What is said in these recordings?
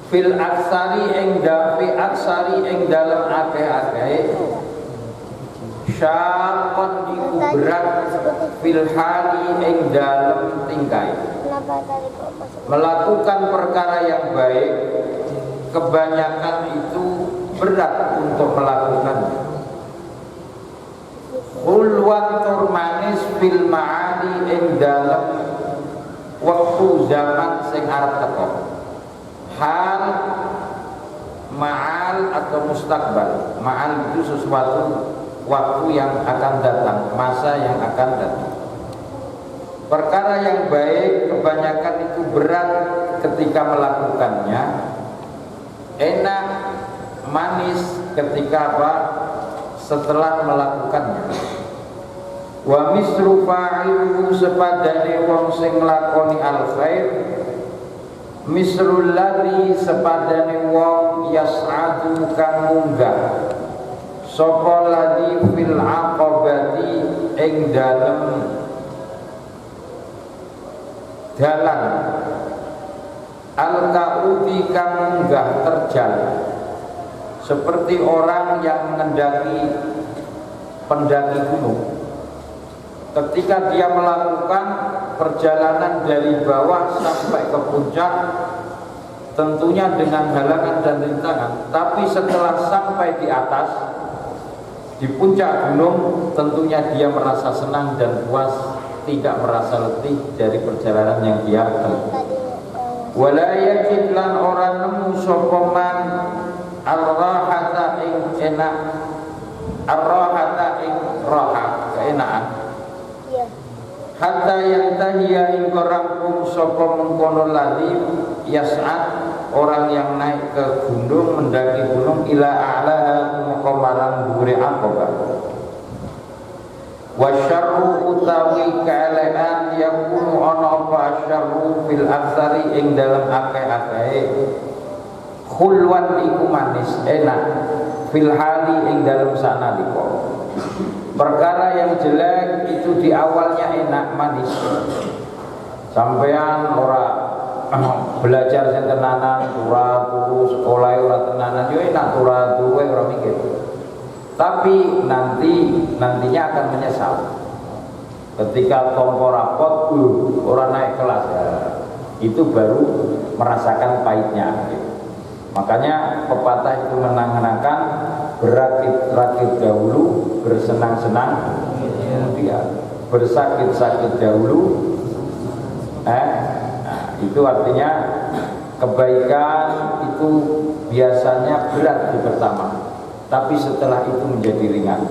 Fil aksari ing dalem akeh-akeh syaqon iku berat fil hali ing dalem tingkai melakukan perkara yang baik kebanyakan itu berat untuk melakukannya. Hulwan tur manis fil ma'ali ing dalem waktu zaman sing arep teko. Hal ma'al atau mustakbal. Ma'al itu sesuatu waktu yang akan datang, masa yang akan datang. Perkara yang baik kebanyakan itu berat ketika melakukannya, enak, manis ketika apa? Setelah melakukannya. Wa misru fa'ilu sepadane wong sing nglakoni al khair, misrul ladzi sepadane wong yas'adu kang munggah sapa ladzi fil aqabati ing dalem dalan al-kaudi kang munggah terjal, seperti orang yang mengendaki pendaki gunung. Ketika dia melakukan perjalanan dari bawah sampai ke puncak, tentunya dengan halangan dan rintangan, tapi setelah sampai di atas, di puncak gunung, tentunya dia merasa senang dan puas, tidak merasa letih dari perjalanan yang dia tempuh. Wala yajid lan ora nemu sapa man ar-rahata ing enak, ar-rahata ing rahat, keenaan. Hatta yang tahiyya ing rampung sapa mengkono ladzi yas'ad, orang yang naik ke gunung, mendaki gunung, ila a'laha muka marang dhuwure Aqabah. Wa syarru utawi kaelekan yakunu ana apa syarru fil aksari ing dalam akeh-akeh khulwan iku manis enak fil hali ing dalam sanalika Perkara yang jelek itu di awalnya enak manis. Sampean ora belajar sing tenanan, turu sekolah ora tenanan, yo enak turu ora mikir. Tapi nantinya akan menyesal. Ketika tompo rapot, orang naik kelas, ya, itu baru merasakan pahitnya. Makanya pepatah itu menangankan berakit-rakit dahulu, bersenang-senang kemudian, bersakit-sakit dahulu. Itu artinya kebaikan itu biasanya berat di pertama, tapi setelah itu menjadi ringan.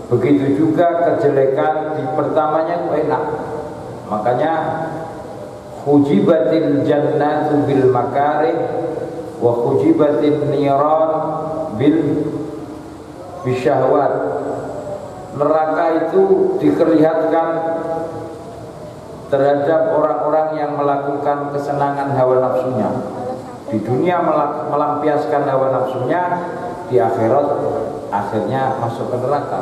Begitu juga kejelekan di pertamanya itu enak. Makanya hujibatil jannatu bil makarih wa hujibatin niran bil bisyahwat. Neraka itu diperlihatkan terhadap orang-orang yang melakukan kesenangan hawa nafsunya. Di dunia melampiaskan hawa nafsunya, di akhirat akhirnya masuk ke neraka.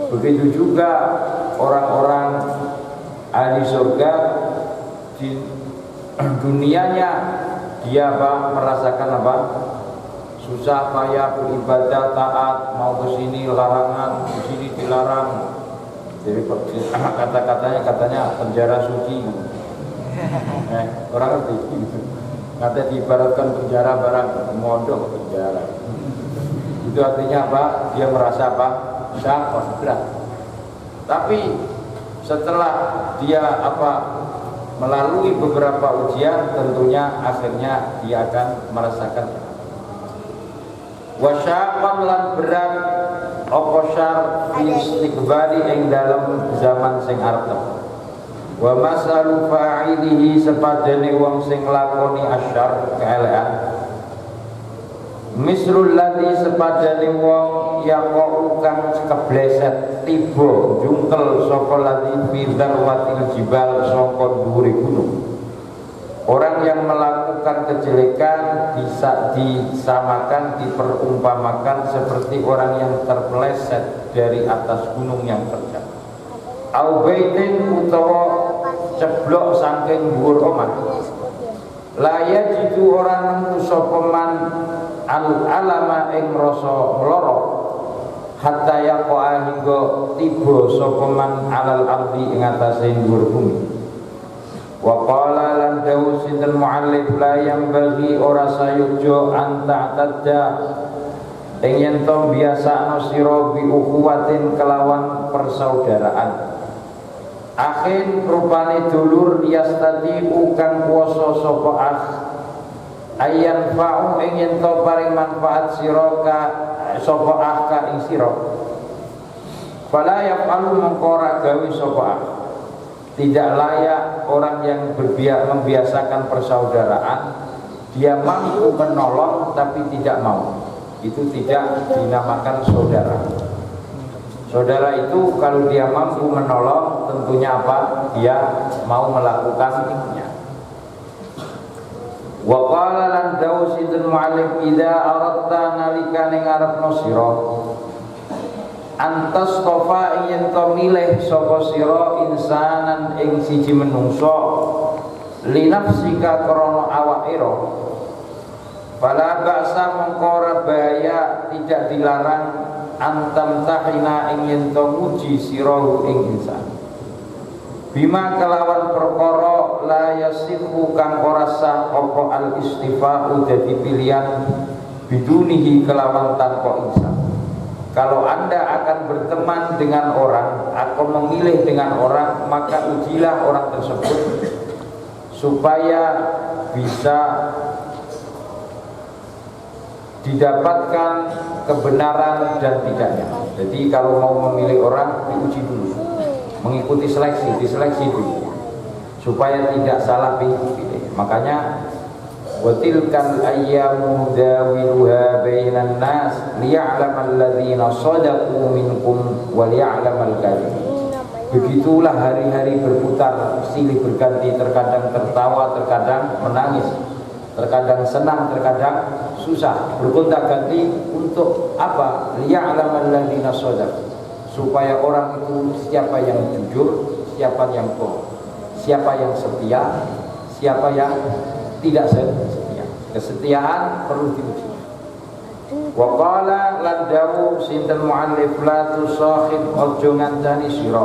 Begitu juga orang-orang ahli surga, di dunianya dia merasakan susah payah beribadah taat, mau ke sini larangan, ke sini dilarang. Jadi katanya penjara suci. Orang ngerti kata diibaratkan penjara barang modok penjara. Itu artinya dia merasa syakon berat. Tapi setelah dia melalui beberapa ujian, tentunya akhirnya dia akan merasakan wasyaqan lan berat apa syar fi istiqbali ing dalam zaman sing arep. Wa masalu fa'ilihi sepadane wong sing lakoni asyar keelekan. Misrul ladzi sepadane wong yaqau kang kebleset tiba jungkel saka ladzi fi darwatil jibal saka dhuwure gunung. Orang yang melakukan kejelekan bisa disamakan, diperumpamakan seperti orang yang terpeleset dari atas gunung yang terjal. Au baitin utawa ceblok saking dhuwur omah. La yajidu orang nemu sapa man al-alama ing rasa lara hatta yaqa hingga tiba sapa man alal ardi ing atase dhuwur bumi. Wa qala lan dawu sinten muallif la yang bagi ora sayujo anta tadda ing yen to biasakno sira bi ukhuwatin kelawan persaudaraan. Akhin rupane dulur yastati kang kuwasa sapa ayan fa'u ing yen to paring manfaat sira ka sapa ka ing sira. Fala yaqalu mengkora gawe sapa Tidak layak orang yang membiasakan persaudaraan, dia mampu menolong tapi tidak mau. Itu tidak dinamakan saudara. Saudara itu kalau dia mampu menolong, tentunya dia mau melakukannya. Wa qala lan dawu sinten mu'allif idza aradta nalikane ngarepno sira antas tofa yen to milih sapa sira insanan ing siji menungso linafsika krana awakira fala ba'sa mengkora bahaya tidak dilarang antam tahina ing yen to nguji sira ing insan bima kelawan perkara la yasihu kang ora sah apa al istifa'u dadi pilihan bidunihi kelawan tanpa insan. Kalau Anda akan berteman dengan orang atau memilih dengan orang, maka ujilah orang tersebut supaya bisa didapatkan kebenaran dan tidaknya. Jadi kalau mau memilih orang, diuji dulu, mengikuti seleksi, diseleksi dulu supaya tidak salah pilih. Makanya watilkal ayyamu dawiluha bainan nas liya'lamal ladzina shadaqu minkum wa liya'lamal kadhibin. Begitulah hari-hari berputar silih berganti, terkadang tertawa, terkadang menangis, terkadang senang, terkadang susah, bergonta-ganti untuk apa? Liya'lamal ladzina shadaqu, supaya orang itu siapa yang jujur, siapa yang bohong, siapa yang setia, siapa yang tidak setia. Kesetiaan perlu diuji. Wa qala lan dawu sinten muallif la tusahib ojo ngancani sira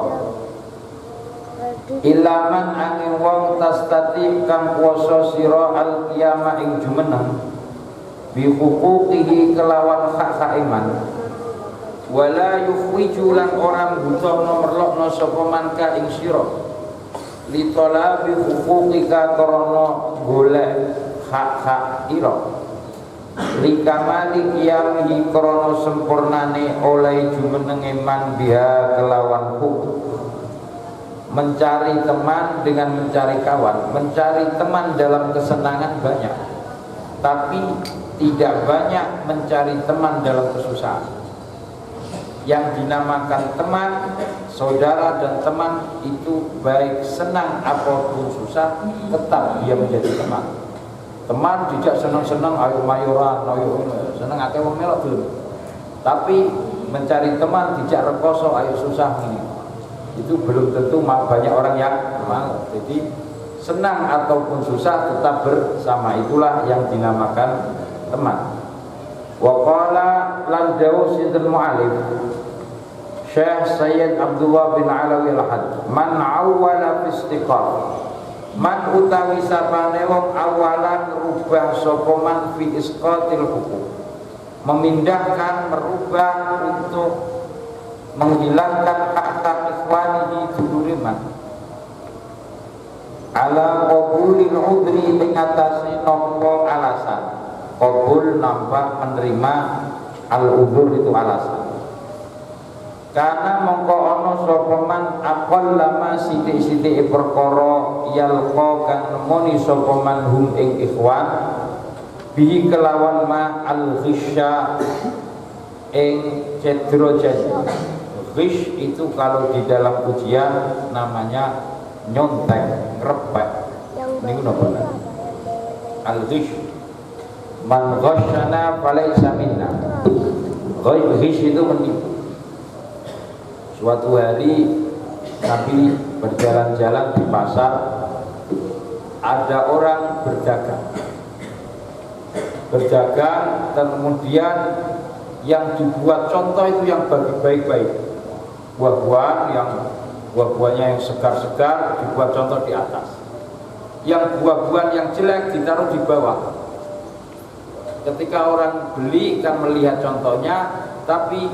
ilaman angin wong tastati kang kuwasa sira al qiyamah ing jumeneng bi huquqihi kelawan hak iman wala yukhwiju lan orang butuhno merlokno sapa man ka ing sira li talabi huquqika krana golek hak ira likamali qiyamihi krana sempurnane oleh jumenenge man biha kelawan hukum. Mencari teman dengan mencari kawan. Mencari teman dalam kesenangan banyak, tapi tidak banyak mencari teman dalam kesusahan. Yang dinamakan teman, saudara dan teman itu baik senang ataupun susah tetap dia menjadi teman. Teman tidak senang-senang ayo mayoran, ayo senang akeh wong melok dulu. Tapi mencari teman tidak rekoso ayo susah ini. Itu belum tentu banyak orang yang mau. Jadi senang ataupun susah tetap bersama, itulah yang dinamakan teman. Wa qala lan dawu sinten mu'alif Syekh Sayyid Abdullah bin Alawi al-Had man awwala fi istiqamah man utawi sapane wong awalan rubah sapa man fi isqatil hukum, memindahkan, merubah untuk menghilangkan hak-hak ikhwanihi dulure man ala qabulil udri mengatasi nompo alasan. Qabul nampak menerima, al-udzur itu alasan. Karena mongko ana sapa man aqall lama sithik-sithike perkara yalqa kang nemoni sapa man hum ing ikhwan bihi kelawan ma al-ghisya ing cedro-cedro. Ghish itu kalau di dalam ujian namanya nyontek, ngrepek. Niku napa? Al-ghish man ghasyana falaysa minna. Ghish itu menipu. Suatu hari Nabi berjalan-jalan di pasar, ada orang berdagang dan kemudian yang dibuat contoh itu yang baik-baik, buah-buahnya yang segar-segar dibuat contoh di atas, yang buah-buahan yang jelek ditaruh di bawah. Ketika orang beli kan melihat contohnya, tapi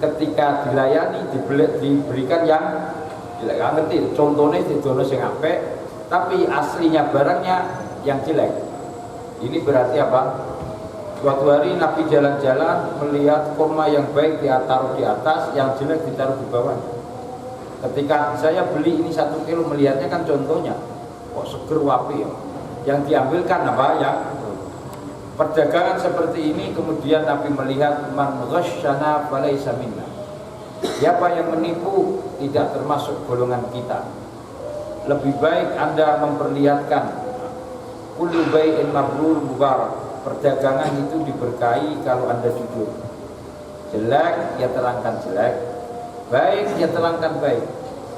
ketika dilayani diberikan yang jelek. Ngerti contohnya didono sing apik, tapi aslinya barangnya yang jelek. Ini berarti apa? Suatu hari Nabi jalan-jalan melihat kurma yang baik ditaruh di atas, yang jelek ditaruh di bawah. Ketika saya beli ini 1 kilo, melihatnya kan contohnya kok seger wapi ya. Yang diambilkan apa ya? Perdagangan seperti ini. Kemudian Nabi melihat man ghasyana falaysa minna. Siapa yang menipu tidak termasuk golongan kita. Lebih baik Anda memperlihatkan kullu bai'in mabrur mubarak. Perdagangan itu diberkahi kalau Anda jujur. Jelek ya terangkan jelek, baik ya terangkan baik.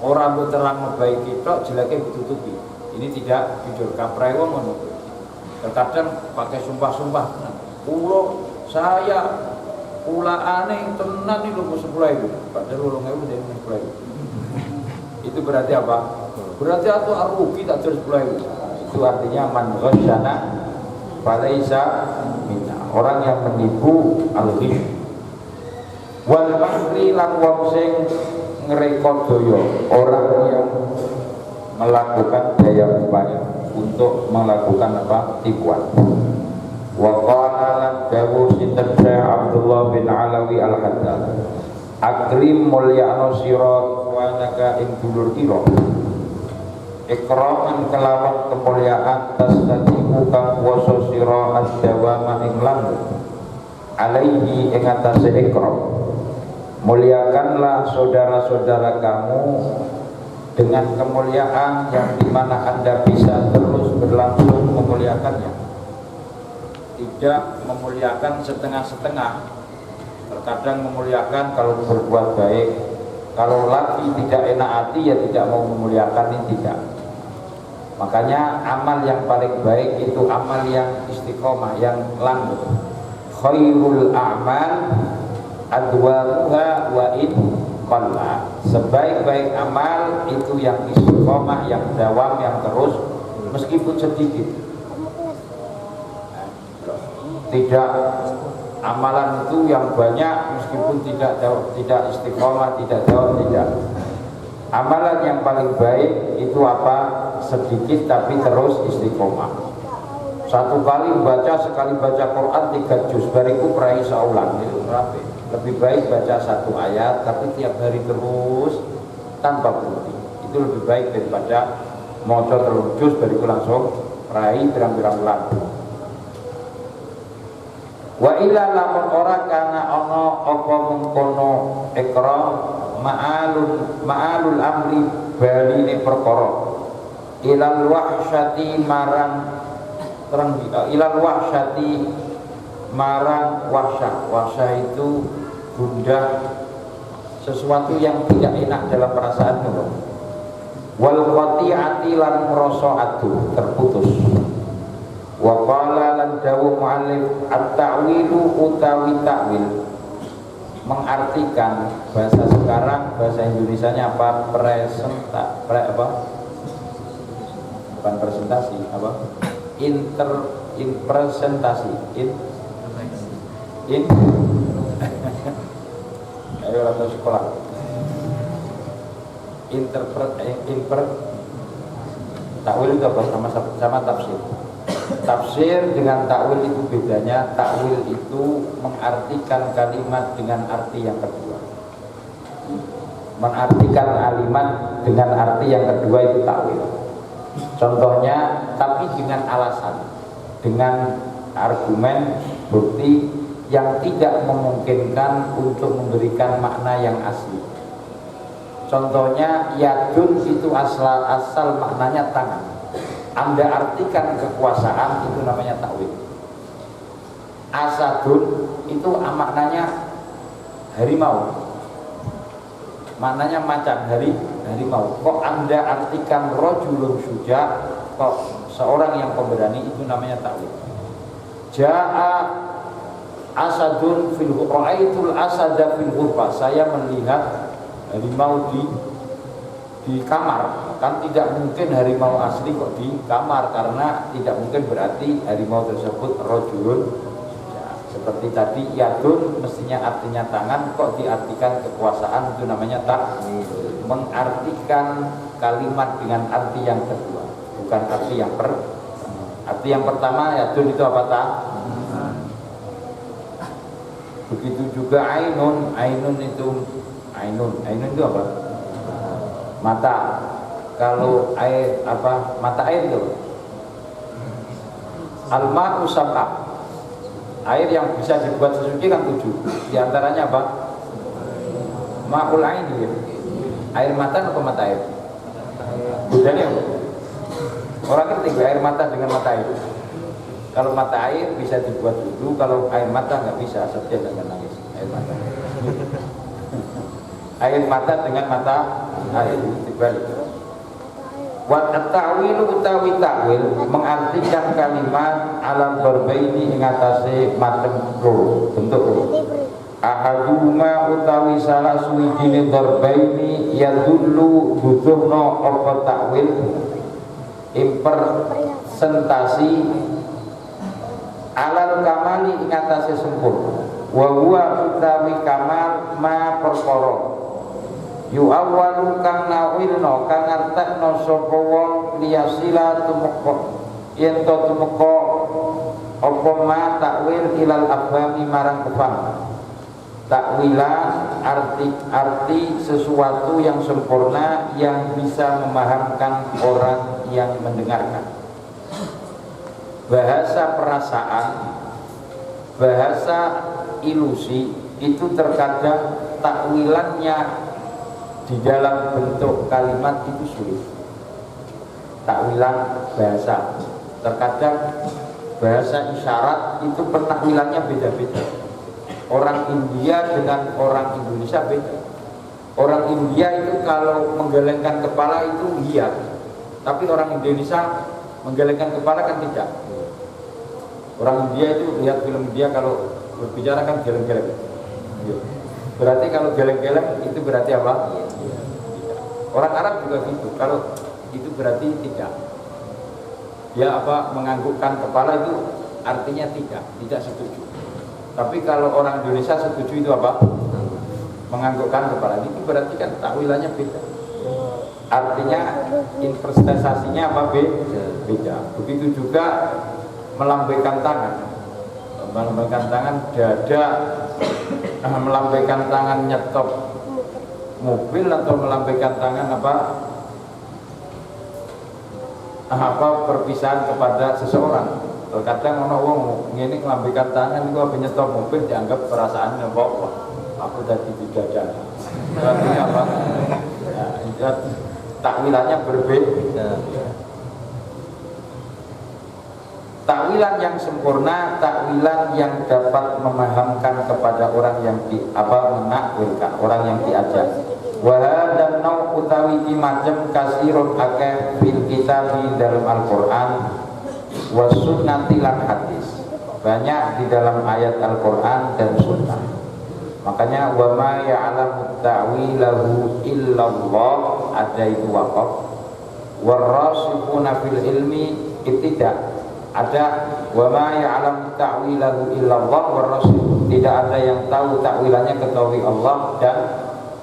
Orang bu terang baik itu jeleknya ditutupi. Ini tidak jujur. Kaprai wong ngono. Terkadang pakai sumpah-sumpah. Pulau saya aneh tenan itu 10.000. Padahal 8.000 dari 10.000. Itu berarti apa? Berarti aku rugi tak terus 10.000. Itu artinya man ghasyana falaysa minna. Orang yang menipu al-ghish. Wal mahri lan wong sing ngrekod daya, orang yang melakukan daya upaya untuk melakukan apa? Tipuan. Wa qala lan dawu sinten Syekh Abdullah bin Alawi al-Haddad akrim mulya'no sira wanaka ing dulur ira ikraman kelawan kemuliaan tasdatiku kang kuwasa sira ad-dawama ing langgeng alaihi ing atase ikram. Muliakanlah saudara-saudara kamu dengan kemuliaan yang dimana Anda bisa terus berlangsung memuliakannya, tidak memuliakan setengah-setengah. Terkadang memuliakan kalau berbuat baik, Kalau lagi tidak enak hati ya tidak mau memuliakan, ini tidak. Makanya amal yang paling baik itu amal yang istiqomah, yang langgeng. Khairul a'mal adwamuha wa in qalla. Sebaik-baik amal itu yang istiqomah, yang dawam, yang terus meskipun sedikit. Tidak amalan itu yang banyak meskipun tidak istiqomah, tidak dawam, tidak. Amalan yang paling baik itu apa? Sedikit tapi terus istiqomah. Satu kali baca, sekali baca Quran 3 juz, bariku perai saulan, itu rapi. Lebih baik baca 1 ayat tapi tiap hari terus tanpa berhenti. Itu lebih baik daripada maca 3 juz bariku langsung perai pirang-pirang bulan. Wa illa lamun ora kana ana apa mengkono ikra ma'alul amri baline perkara ilal wahsyati marang terang ilal wahsyati marang wahsyah. Wahsyah itu gundah, sesuatu yang tidak enak dalam perasaanmu. Wal qati'ati lan ngrasa aduh terputus. Wa qala lan dawu muallif at-ta'wilu utawi ta'wil, mengartikan bahasa sekarang, bahasa Indonesianya apa? Bukan presentasi, apa? Presentasi. Ayo atau sekolah. Ta'wil itu apa? Sama tafsir. Tafsir dengan takwil itu bedanya. Takwil itu mengartikan kalimat dengan arti yang kedua. Mengartikan kalimat dengan arti yang kedua itu takwil. Contohnya, tapi dengan alasan, dengan argumen, bukti yang tidak memungkinkan untuk memberikan makna yang asli. Contohnya, yadun itu asal maknanya tangan. Anda artikan kekuasaan, itu namanya takwil. Asadun itu maknanya harimau, maknanya macan, harimau. Kok Anda artikan rojulun syuja, kok seorang yang pemberani, itu namanya takwil. Ja'a asadun fil ra'aitul asada fil ghurfah, saya melihat harimau di kamar. Kan tidak mungkin harimau asli kok di kamar, karena tidak mungkin berarti harimau tersebut rojulun ya, seperti tadi yadun mestinya artinya tangan, kok diartikan kekuasaan, itu namanya takwil. Mengartikan kalimat dengan arti yang kedua, bukan arti yang arti yang pertama. Yadun itu apa? Begitu juga ainun itu apa? Mata. Kalau air apa? Mata air itu al-ma'u sab'a. Air yang bisa dibuat sesuci kan 7. Di antaranya apa? Ma'ul ain ya. Air mata atau mata air? Bedanya apa? Orang ngerti air mata dengan mata air. Kalau mata air bisa dibuat wudu, kalau air mata nggak bisa, asal dia nggak nangis. Air mata. Air mata dengan mata air dibalik. Wa at-ta'wilu utawi ta'wil mengartikan kalimat alam darbaini ing atase macem loro, bentuk loro. Ahaduma utawi salah suwijine darbaini yadullu butuhno apa ta'wil impersentasi alal kamali ing atase sempurna. Wa huwa utawi kamal ma perkara yu awalu kang nawilno kang ngartekno sapa wong liyasila tumeka yen to tumeka apa ma takwil ilal afhami marang kepaham. Takwilan arti sesuatu yang sempurna yang bisa memahamkan orang yang mendengarkan. Bahasa perasaan, bahasa ilusi itu terkadang takwilannya di dalam bentuk kalimat itu sulit. Takwilan bahasa, terkadang bahasa isyarat itu pentakwilannya beda-beda. Orang India dengan orang Indonesia beda. Orang India itu kalau menggelengkan kepala itu iya, tapi orang Indonesia menggelengkan kepala kan tidak. Orang India itu lihat film India kalau berbicara kan geleng-geleng. Berarti kalau geleng-geleng itu berarti apa? Orang Arab juga gitu. Kalau itu berarti tidak. Dia apa menganggukkan kepala itu artinya tidak setuju. Tapi kalau orang Indonesia setuju itu apa? Menganggukkan kepala. Itu berarti kan takwilannya beda. Artinya investasinya apa? Beda. Begitu juga melambaikan tangan. Melambaikan tangan dada, melambaikan tangan nyetop mobil atau melambaikan tangan apa perpisahan kepada seseorang. Terkadang orang ini melambaikan tangan itu apa nyetop mobil dianggap perasaannya apa? Aku tadi didada. Artinya apa? Ya, takwilannya berbeda. Takwilan yang sempurna, takwilan yang dapat memahamkan kepada orang yang menakwilkan, orang yang diajak. Wa hadza nau utawi macam kasirun akeh fil kitabi dalam Al-Qur'an wa sunnati lan hadis. Banyak di dalam ayat Al-Qur'an dan sunnah. Makanya wa ma ya'lamu ta'wilahu illallah, ada itu waqaf. Warasikhuna fil ilmi ibtida'. Ada wa ma ya'lamu ta'wilahu illallah warrasul, tidak ada yang tahu takwilannya kecuali Allah dan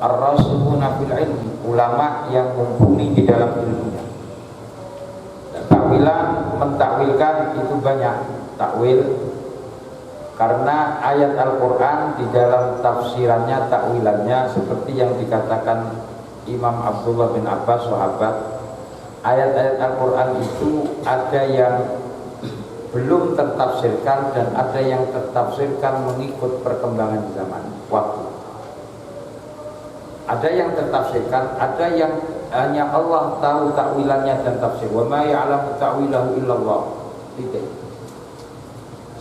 ar-rasikhuna fil ilmi, ulama yang mumpuni di dalam ilmunya. Dan takwilan mentakwilkan itu banyak takwil, karena ayat Al-Qur'an di dalam tafsirannya takwilannya seperti yang dikatakan Imam Abdullah bin Abbas sahabat, ayat-ayat Al-Qur'an itu ada yang belum tertafsirkan dan ada yang tertafsirkan mengikut perkembangan zaman waktu. Ada yang tertafsirkan, ada yang hanya Allah tahu takwilannya dan tafsir. Wa ma ya'lamu ta'wilahu illallah. Titik.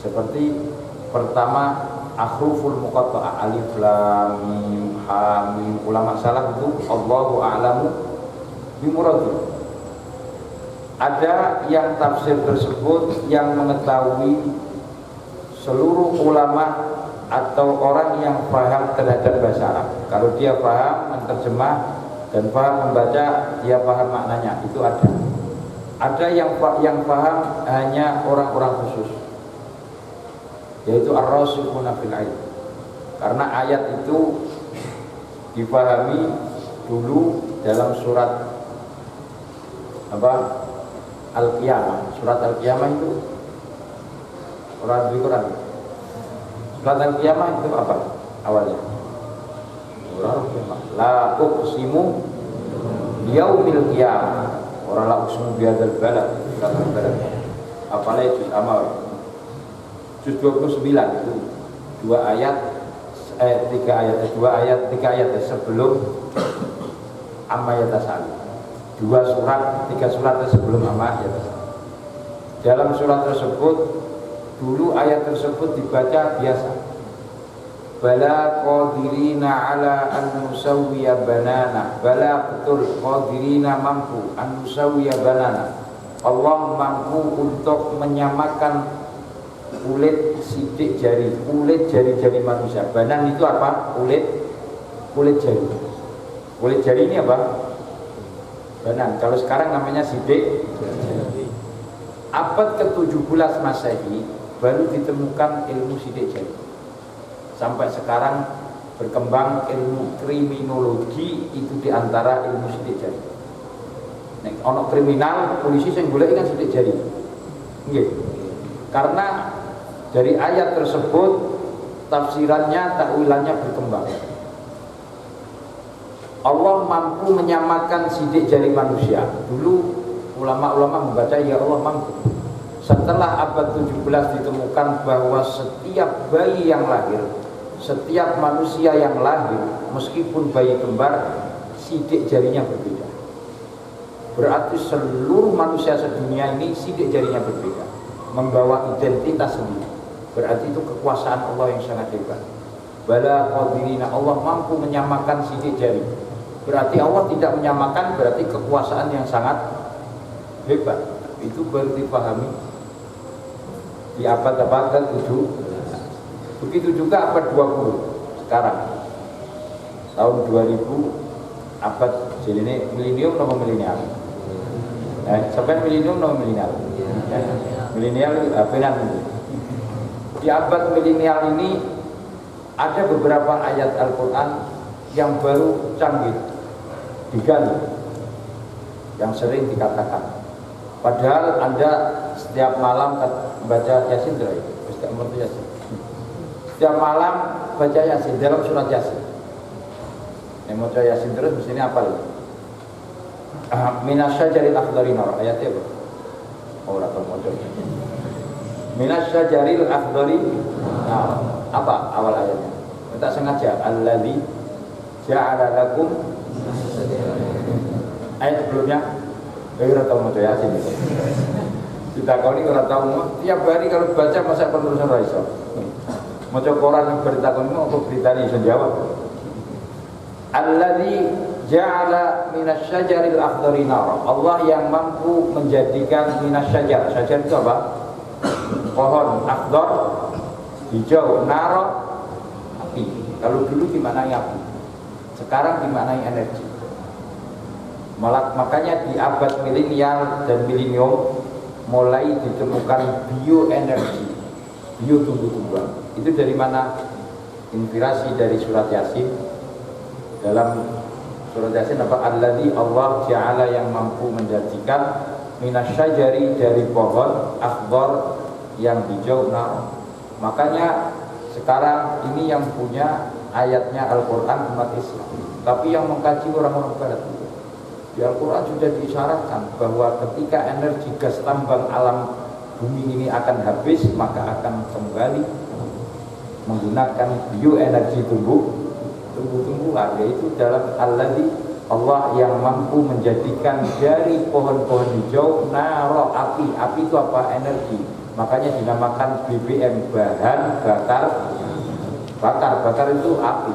Seperti pertama ahruful muqatta'ah, alif lam mim ha mim, ulama salaf itu Allahu a'lamu bimuradihi. Ada yang tafsir tersebut yang mengetahui seluruh ulama atau orang yang paham terhadap bahasa Arab. Kalau dia paham menerjemah dan paham membaca, dia paham maknanya, itu ada. Ada yang paham hanya orang-orang khusus, yaitu ar-rasikhuna fil ilm. Karena ayat itu dipahami dulu dalam surat Al-Qiyamah. Surat Al-Qiyamah itu surat Al-Quran. Surat Al-Qiyamah itu apa awalnya? La uqsimu biyaumil qiyamah. Ora la uqsimu bihadzal balad. Apalah itu amal. Juz 29 itu tiga ayat sebelum amma yatasal. Tiga surat sebelum amma yatasal. Dalam surat tersebut dulu ayat tersebut dibaca biasa. Bala qadirina ala an nusawwiya banana. Bala betul qadirina mampu an nusawwiya banana. Allah mampu untuk menyamakan kulit sidik jari, kulit jari-jari manusia. Banan itu apa? Kulit jari. Kulit jari ini apa? Banan. Kalau sekarang namanya sidik jari. Abad ke-17 Masehi baru ditemukan ilmu sidik jari. Sampai sekarang berkembang ilmu kriminologi, itu diantara ilmu sidik jari. Nek ono kriminal, polisi sing golek kan sidik jari. Nggih. Karena dari ayat tersebut tafsirannya, takwilannya berkembang. Allah mampu menyamakan sidik jari manusia. Dulu ulama-ulama membaca ya Allah mampu. Setelah abad 17 ditemukan bahwa setiap bayi yang lahir, setiap manusia yang lahir, meskipun bayi kembar, sidik jarinya berbeda. Berarti seluruh manusia sedunia ini sidik jarinya berbeda, membawa identitas sendiri. Berarti itu kekuasaan Allah yang sangat hebat. Bala qadirina, Allah mampu menyamakan sidik jari. Berarti Allah tidak menyamakan, berarti kekuasaan yang sangat hebat. Itu baru dipahami di abad-abad ke-7. Begitu juga abad 20 sekarang. Tahun 2000 abad jadi ini milenium atau milenial? Sampai milenium atau milenial? Milenial benar. Di abad milenial ini ada beberapa ayat Al-Quran yang baru canggih digali, yang sering dikatakan. Padahal Anda setiap malam baca Yasin, setiap malam baca Yasin dalam surat Yasin. Yang mau baca Yasin terus mesti ini apa lagi? Minasyajaril akhdari nar, ayatnya apa? Oh, atau mau coba. Minasyajaril akhdari nar, apa awal ayatnya? Kita sengaja alladzi ja'ala lakum, ayat sebelumnya ora tau maca Yasin. Ditakoni ora tau, tiap hari kalau baca masa penerusan ra iso. Maca Quran bertakoni apa beritani iso jawab. Alladzi ja'ala minasyajaril akhdari nar. Allah yang mampu menjadikan minasyajar. Syajar itu apa? Pohon akhdar, hijau, naro, api. Kalau dulu dimaknai api, sekarang dimaknai energi. Makanya di abad milenial dan milenium mulai ditemukan bioenergi, biotumbuh-tumbuhan. Itu dari mana? Inspirasi dari surat Yasin. Dalam surat Yasin apa? Alladzi, Allah ja'ala yang mampu menjadikan minasyajari dari pohon akhdar yang hijau, nar. Makanya sekarang ini yang punya ayatnya Al-Quran umat Islam, tapi yang mengkaji orang-orang barat. Di Al-Quran sudah diisyaratkan bahwa ketika energi gas tambang alam bumi ini akan habis, maka akan kembali menggunakan bioenergi tumbuh-tumbuhan, yaitu dalam alladzi, Allah yang mampu menjadikan dari pohon-pohon hijau naro, api. Api itu apa? Energi. Makanya dinamakan BBM, bahan bakar. Bakar itu api,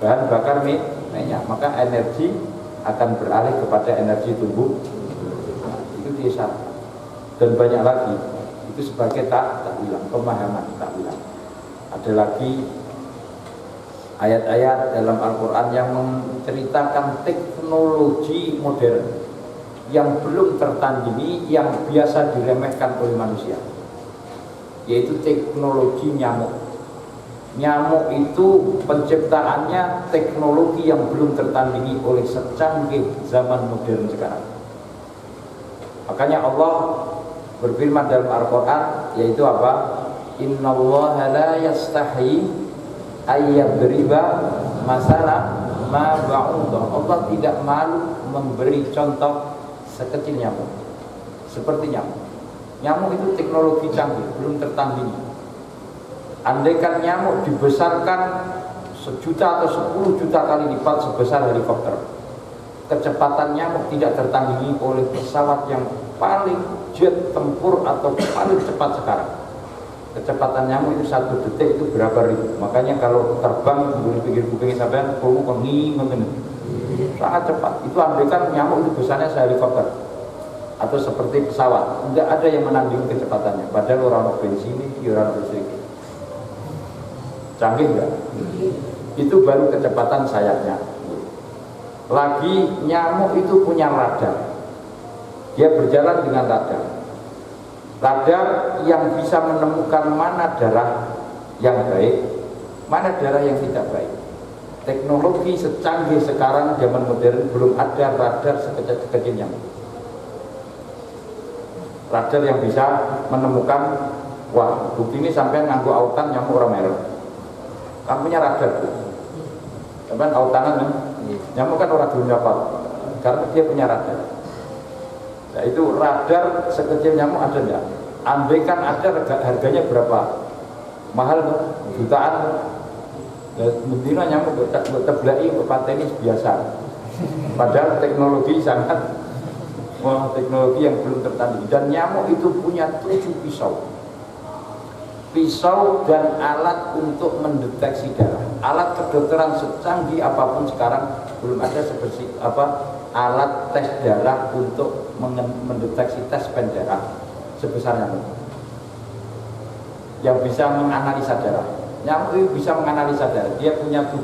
bahan bakar minyak. Maka energi akan beralih kepada energi tumbuh. Itu diisyaratkan. Dan banyak lagi. Itu sebagai takwilan, pemahaman takwilan. Ada lagi ayat-ayat dalam Al-Quran yang menceritakan teknologi modern yang belum tertandingi, yang biasa diremehkan oleh manusia, yaitu teknologi nyamuk. Nyamuk itu penciptaannya teknologi yang belum tertandingi oleh secanggih zaman modern sekarang. Makanya Allah berfirman dalam Al-Quran, yaitu apa? Innallaha la yastahi ayyadriba masalah ma ba'udah. Allah tidak malu memberi contoh sekecil nyamuk, seperti nyamuk. Nyamuk itu teknologi canggih, belum tertandingi. Andaikan nyamuk dibesarkan 1 juta atau 10 juta kali lipat sebesar helikopter, kecepatan nyamuk tidak tertandingi oleh pesawat yang paling jet tempur atau paling cepat sekarang. Kecepatan nyamuk itu 1 detik itu berapa ribu. Makanya kalau terbang di pinggir kuping sampean kamu ngomong sangat cepat. Itu andaikan nyamuk itu besarnya sehelikopter atau seperti pesawat, tidak ada yang menandingi kecepatannya. Padahal orang bensin ini orang listrik. Canggih enggak? Itu baru kecepatan sayapnya. Lagi nyamuk itu punya radar. Dia berjalan dengan radar. Radar yang bisa menemukan mana darah yang baik, mana darah yang tidak baik. Teknologi secanggih sekarang zaman modern belum ada radar sekecil nyamuk. Radar yang bisa menemukan, wah bukti ini sampai nganggo autan nyamuk orang merah. Kamu punya radar tuh. Sampai autanan nyamuk kan orang dunia apa? Karena dia punya radar. Nah itu radar sekecil nyamuk ada enggak? Andaikan ada, harganya berapa? Mahal tuh, jutaan. Mendina nyamuk teblai pateni biasa. Padahal teknologi sangat, teknologi yang belum tertandingi. Dan nyamuk itu punya 7 pisau. pisau dan alat untuk mendeteksi darah. Alat kedokteran secanggih apapun sekarang belum ada seperti alat tes darah untuk mendeteksi tes darah sebesar nyamuk yang bisa menganalisa darah. Nyamuk itu bisa menganalisa darah. Dia punya 7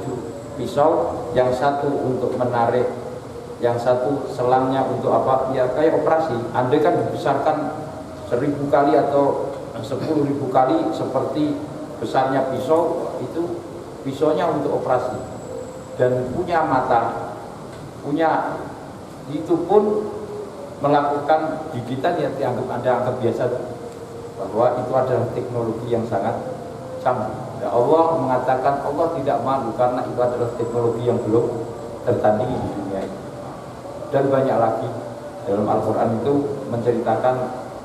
pisau, yang satu untuk menarik, yang satu selangnya untuk apa? Ya kayak operasi. Andai kan dibesarkan 1000 kali atau 10.000 kali seperti besarnya pisau, itu pisaunya untuk operasi. Dan punya mata, punya, itu pun melakukan gigitan yang dianggap biasa, bahwa itu adalah teknologi yang sangat canggih. Ya, Allah mengatakan Allah tidak malu karena itu adalah teknologi yang belum tertandingi di dunia ini. Dan banyak lagi dalam Al-Quran itu menceritakan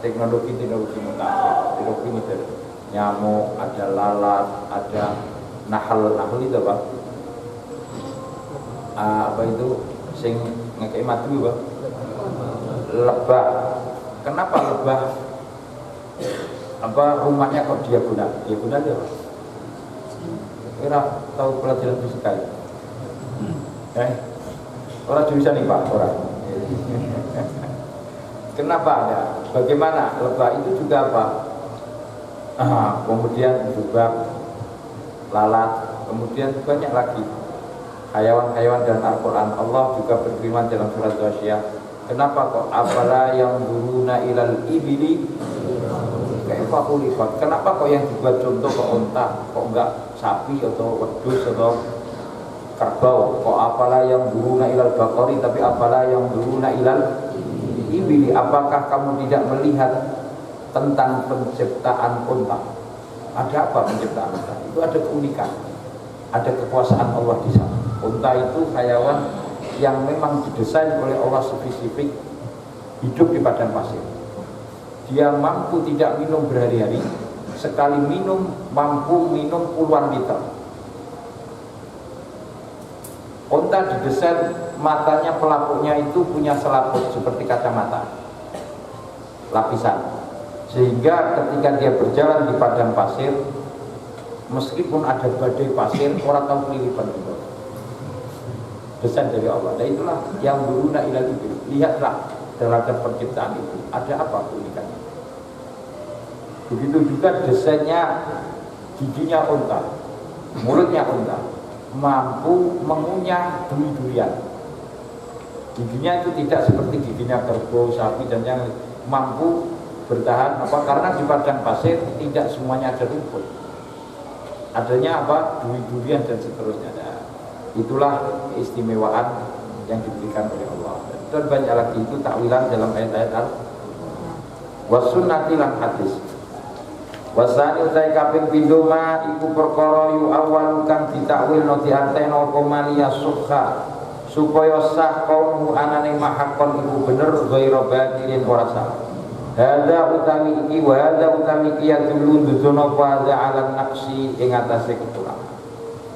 teknologi-teknologi mutakhir, teknologi modern. Nyamuk, ada lalat, ada nahal itu apa? Apa itu sing ngekei madu apa? Lebah. Kenapa lebah? Apa rumahnya kok diagonal? Diagonal ya? Kira tahu pelajaran fisika ya? Orang jurusan nih Pak, orang. Kenapa ada? Bagaimana? Lebah itu juga apa? Kemudian juga lalat, kemudian banyak lagi hayawan-hayawan dalam Al-Quran. Allah juga berfirman dalam surat Ghasyiyah, kenapa kok afala yang duruna ilal ibili kaifa khuliqat? Kenapa kok yang dibuat contoh kok unta, kok enggak sapi atau wedhus atau kerbau? Kok apalah yang duruna ilal baqari, tapi apalah yang duruna ilal ibili? Apakah kamu tidak melihat tentang penciptaan unta? Ada apa penciptaan unta? Itu ada keunikan, ada kekuasaan Allah di sana. Unta itu hayawan yang memang didesain oleh Allah spesifik hidup di padang pasir. Dia mampu tidak minum berhari-hari, sekali minum mampu minum puluhan liter. Unta didesain matanya, pelapuknya itu punya selaput seperti kacamata, lapisan, sehingga ketika dia berjalan di padang pasir, meskipun ada badai pasir, orang tahu kelilipan itu. Desain dari Allah. Dan itulah yang duruna ilal ibil. Lihatlah terhadap penciptaan itu, ada apa keunikannya. Begitu juga desainnya giginya unta, mulutnya unta, mampu mengunyah duri-durian. Giginya itu tidak seperti giginya kerbau, sapi dan yang mampu bertahan karena di padang pasir tidak semuanya ada rumput. Adanya duri-durian dan seterusnya. Itulah keistimewaan yang diberikan oleh Allah. Dan banyak lagi itu takwilan dalam ayat-ayat Al-Wasunnati lan hadis. Wasani utai kaping pindoma iku perkara yu awal kang ditakwil no diarteno komaliya sukha supaya sah kaum anane mahakon iku bener ghaira batilin ora sah. Hadza utami iki wa hadza utami iki yadulun dudono pada alam naqsi ing atase kekurangan.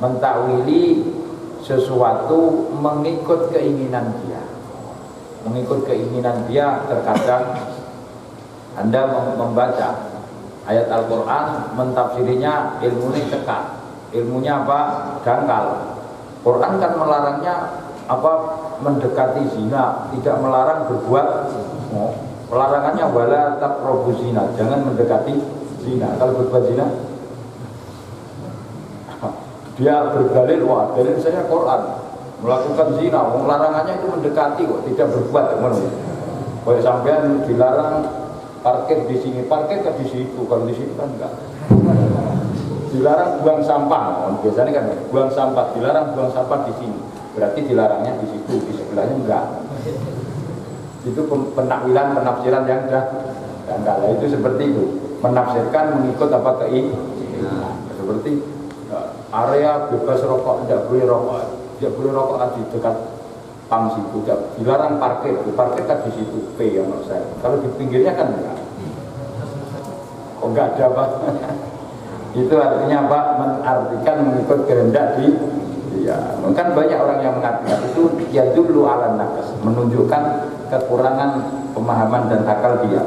Mentakwili sesuatu mengikut keinginan dia. Mengikut keinginan dia, terkadang Anda membaca ayat Al-Quran, mentafsirinya ilmunya cekak, ilmunya dangkal. Quran kan melarangnya mendekati zina, tidak melarang berbuat. Pelarangannya wala taqrabu zina, jangan mendekati zina. Kalau berbuat zina, dia berdalil, wah dalil saya Quran, melakukan zina, larangannya itu mendekati kok, tidak berbuat. Kalau sampean dilarang parkir di sini, parkir kan di situ, kalau di situ kan enggak. Dilarang buang sampah, biasanya kan buang sampah, dilarang buang sampah di sini, berarti dilarangnya di situ, di sebelahnya enggak. Itu penakwilan, penafsiran yang enggak lah, itu seperti itu, menafsirkan mengikut keinginan. Seperti area bebas rokok, tidak boleh rokok di dekat pam situ, dilarang parkir kan di situ P yang menurut saya. Kalau di pinggirnya kan enggak. Oh enggak ada Itu artinya menartikan mengikut kehendak ya. Kan banyak orang yang mengartikan itu ya dulu ala naqas, menunjukkan kekurangan pemahaman dan akal dia.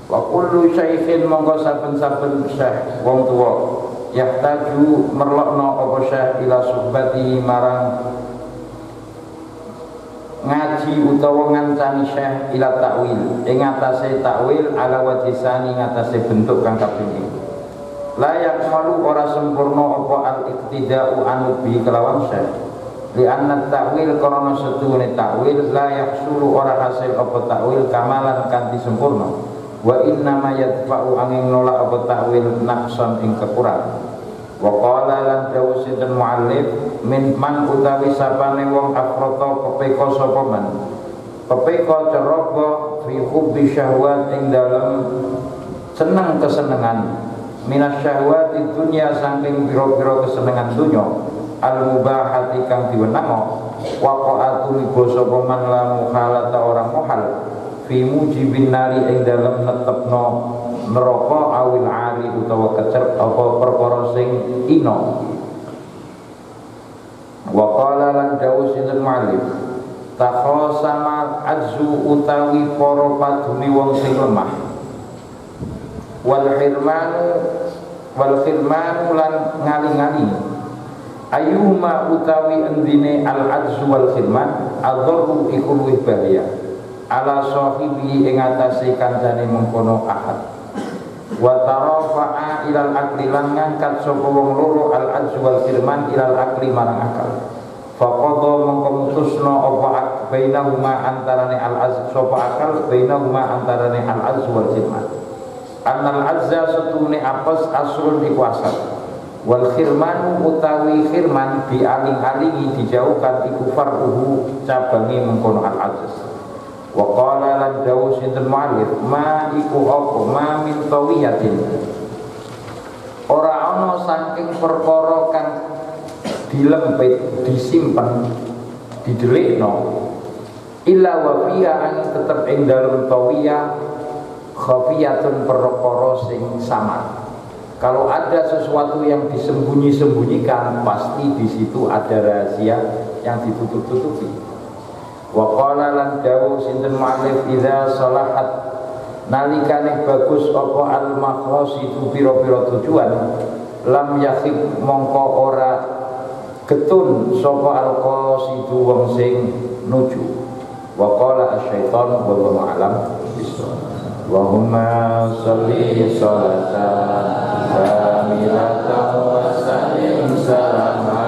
Wa kullu syaikhin mongko saben-saben syekh wong tuwa yahtaju merlokno apa syekh ila suhbati marang ngaji utawa ngancani syekh ila takwil ing atase takwil ala wajisani ngatase bentuk kang kaping layak malu ora sempurna apa al iktidau anu bi kelawan syekh li anna takwil karena setune takwil layak sulu ora hasil apa takwil kamalan kanthi sempurna wa inna ma yadfa'u angin nolak apa takwil naqsan ing kekurangan. Wa qala lan dawuh sinten muallif min man utawi sapane wong afrata pepeka sapa man pepeka ceroboh fi hubbi syahwat ing dalem seneng kesenengan minas syahwati dunya saking pira-pira kesenengan dunya al mubahati kang diwenango waqa'atu libo sapa man la mukhalata orang muhal fi mujibin nari ing dalem netepno neraka awil ari utawa kecer apa perkara sing ino. Wa qala lan dawuh sinten muallif takhasama azzu utawi para padune wong sing lemah wal khirmanu lan ngali-ngali ayyuma utawi endine al azzu wal khirman adharu iku luwih bahaya ala sahibi ing atase kancane mengkono ahad wa tarafa'a ilal akli lan ngangkat sapa wong loro al ajzu wal firman ilal akli marang akal faqadha mongko mutusna apa bainahuma antarane al azz sapa akal bainahuma antarane al azz wal firman annal azza satune apes asrun iku asal wal khirman utawi khirman dialing-alingi dijauhkan iku far'uhu cabange mengkono al azz. Wa qala lan dawuh sinten muallif ma iku apa ma min tawiyatin ora ana saking perkara kang dilempit disimpen didelikno illa wa fiha an tetep ing dalem tawiyah khafiyatun perkara sing samar. Kalau ada sesuatu yang disembunyi-sembunyikan pasti di situ ada rahasia yang ditutup-tutupi. Wa qala lan dawuh sinten muallif idza salahat nalikane bagus apa al maqasidu pira-pira tujuan lam yakhib mongko ora getun sapa al qasidu wong sing nuju. Wa qala asy-syaitan wallahu a'lam bissawab. Allahumma shalli sholatan kamilatan wa sallim salama